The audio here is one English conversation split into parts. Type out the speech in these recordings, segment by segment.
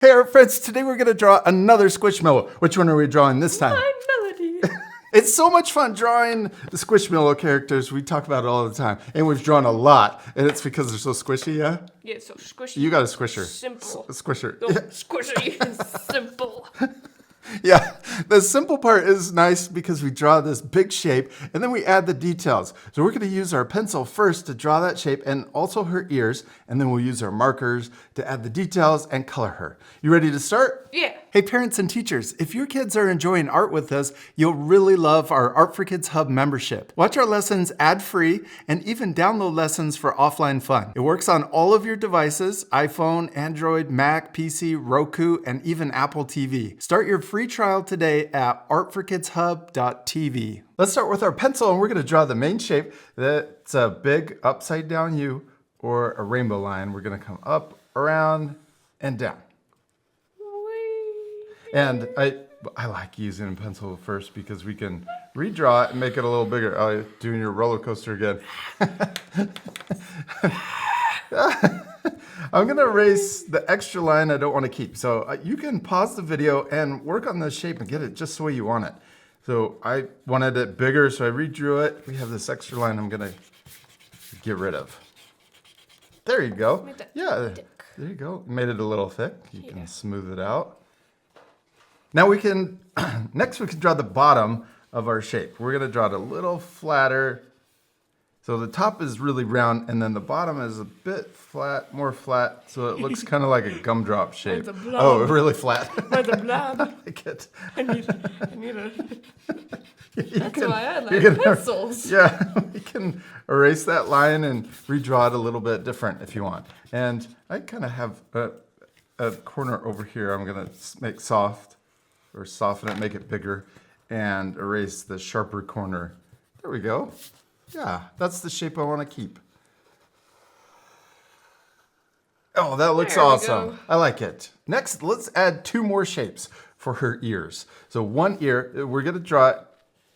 Hey, our friends, today we're going to draw another Squishmallow. Which one are we drawing this time? My Melody. It's so much fun drawing the Squishmallow characters. We talk about it all the time. And we've drawn a lot. And it's because they're so squishy, yeah? Yeah, so squishy. You got a squisher. Simple. A squisher. Oh, squishy. Simple. Yeah, the simple part is nice because we draw this big shape and then we add the details. So we're going to use our pencil first to draw that shape and also her ears, and then we'll use our markers to add the details and color her. You ready to start? Yeah. Hey parents and teachers, if your kids are enjoying art with us, you'll really love our Art for Kids Hub membership. Watch our lessons ad-free and even download lessons for offline fun. It works on all of your devices: iPhone, Android, Mac, PC, Roku, and even Apple TV. Start your free trial today at artforkidshub.tv. Let's start with our pencil, and we're going to draw the main shape. That's a big upside down U or a rainbow line. We're going to come up, around, and down. And I like using a pencil first because we can redraw it and make it a little bigger. Oh, you're doing your roller coaster again. I'm going to erase the extra line I don't want to keep. So you can pause the video and work on the shape and get it just the way you want it. So I wanted it bigger, so I redrew it. We have this extra line I'm going to get rid of. There you go. Yeah, there you go. Made it a little thick. You can smooth it out. Now we can, next we can draw the bottom of our shape. We're going to draw it a little flatter. So the top is really round, and then the bottom is a bit flat, more flat, so it looks kind of like a gumdrop shape. Oh, really flat. By the blob. I like it. I need a... That's can, why I like pencils. Yeah, we can erase that line and redraw it a little bit different if you want. And I kind of have a corner over here I'm going to make soft, or soften it, make it bigger, and erase the sharper corner. There we go. Yeah, that's the shape I want to keep. Oh, that looks awesome. I like it. Next, let's add two more shapes for her ears. So one ear, we're going to draw it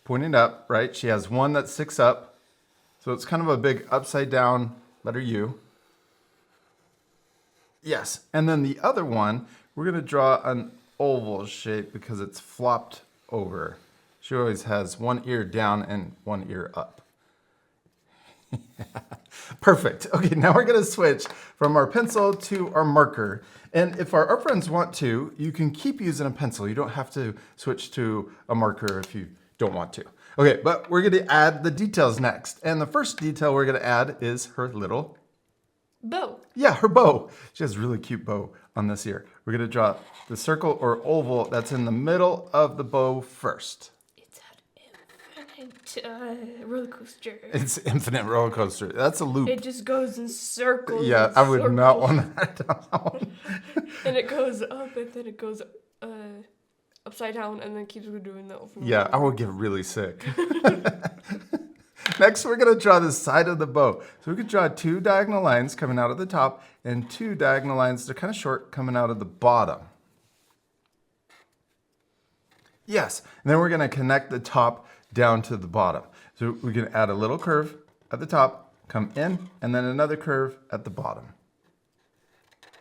pointing up, right? She has one that sticks up. So it's kind of a big upside down letter U. Yes, and then the other one, we're going to draw an oval shape because it's flopped over. She always has one ear down and one ear up. Perfect. Okay, now we're going to switch from our pencil to our marker. And if our friends want to, you can keep using a pencil. You don't have to switch to a marker if you don't want to. Okay, but we're going to add the details next. And the first detail we're going to add is her little bow. Yeah, her bow. She has a really cute bow on this ear. We're going to draw the circle or oval that's in the middle of the bow first. It's an infinite roller coaster. It's infinite roller coaster. That's a loop. It just goes in circles. Yeah, I would not want that. And it goes up, and then it goes upside down, and then keeps doing that. Yeah, I would get really sick. Next, we're going to draw the side of the bow. So we could draw two diagonal lines coming out of the top and two diagonal lines, they're kind of short, coming out of the bottom. Yes, and then we're going to connect the top down to the bottom. So we can add a little curve at the top, come in, and then another curve at the bottom.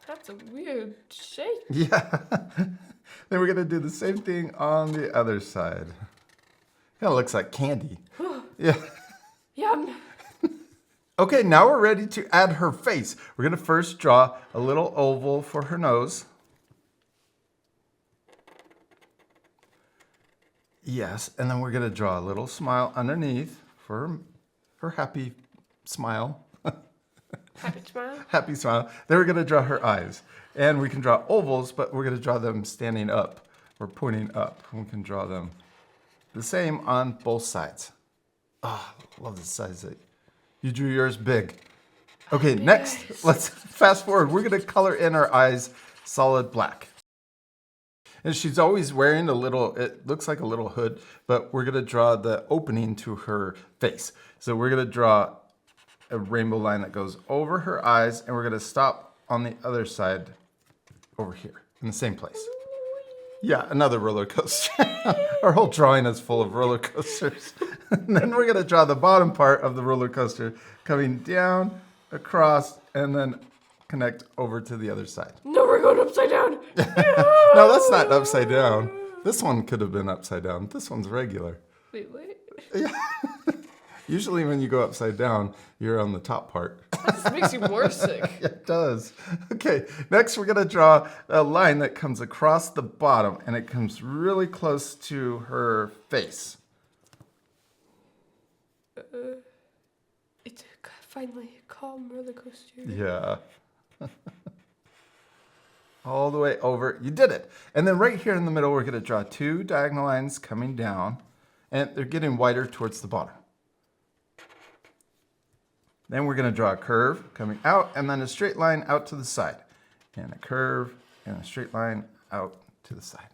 That's a weird shape. Yeah. Then we're going to do the same thing on the other side. Kind of looks like candy. Yeah. Yum. Okay, now we're ready to add her face. We're going to first draw a little oval for her nose. Yes, and then we're going to draw a little smile underneath for her happy smile. Happy smile? Happy smile. Then we're going to draw her eyes. And we can draw ovals, but we're going to draw them standing up or pointing up. We can draw them the same on both sides. Oh, love the size that you drew yours big. Okay, next, let's fast forward. We're going to color in her eyes solid black. And she's always wearing a little, it looks like a little hood, but we're going to draw the opening to her face. So we're going to draw a rainbow line that goes over her eyes, and we're going to stop on the other side over here in the same place. Yeah, another roller coaster. Our whole drawing is full of roller coasters. And then we're going to draw the bottom part of the roller coaster coming down, across, and then connect over to the other side. No, we're going upside down. No, that's not upside down. This one could have been upside down. This one's regular. Wait, what? Yeah. Usually when you go upside down, you're on the top part. That just makes you more sick. Yeah, it does. Okay, next we're gonna draw a line that comes across the bottom and it comes really close to her face. It's finally a calm roller coaster. Yeah. All the way over. You did it. And then right here in the middle, we're gonna draw 2 diagonal lines coming down and they're getting wider towards the bottom. Then we're going to draw a curve coming out and then a straight line out to the side. And a curve and a straight line out to the side.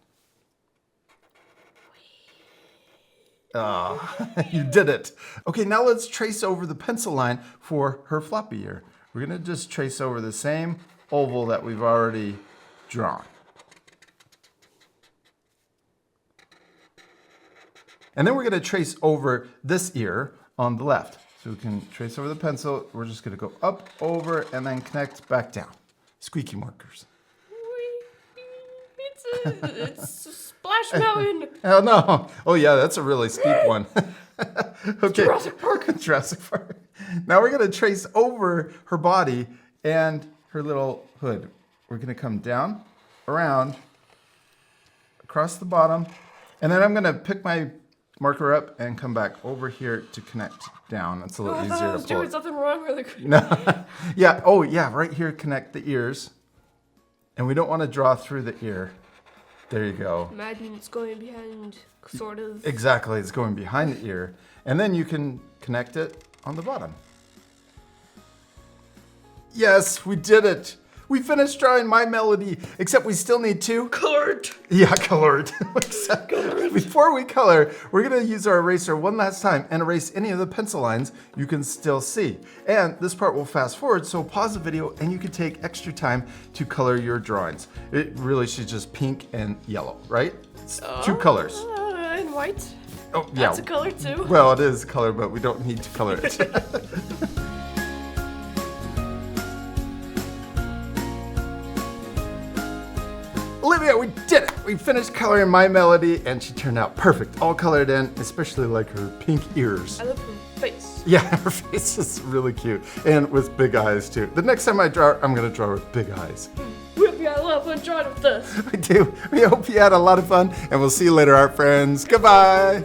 You did it. Okay, now let's trace over the pencil line for her floppy ear. We're going to just trace over the same oval that we've already drawn. And then we're going to trace over this ear on the left. So we can trace over the pencil. We're just going to go up, over, and then connect back down. Squeaky markers. It's a splash mountain. Oh, no. Oh, yeah, that's a really steep one. Okay. Jurassic Park. Jurassic Park. Now we're going to trace over her body and her little hood. We're going to come down, around, across the bottom, and then I'm going to pick my marker up and come back over here to connect down. It's a little I easier thought I to was pull. doing something wrong really quick. No. Yeah. Oh, yeah. Right here, connect the ears. And we don't want to draw through the ear. There you go. Imagine it's going behind, sort of. Exactly. It's going behind the ear. And then you can connect it on the bottom. Yes, we did it. We finished drawing My Melody, except we still need to Colored. Yeah, colored. Before we color, we're going to use our eraser one last time and erase any of the pencil lines you can still see. And this part will fast forward, so pause the video and you can take extra time to color your drawings. It really should just pink and yellow, right? It's 2 colors. And white. Oh, yeah. That's a color too. Well, it is color, but we don't need to color it. Olivia, we did it! We finished coloring My Melody and she turned out perfect. All colored in, especially like her pink ears. I love her face. Yeah, her face is really cute. And with big eyes too. The next time I draw her, I'm gonna draw her with big eyes. We hope you had a lot of fun drawing with this. I do. We hope you had a lot of fun and we'll see you later, art friends. Goodbye!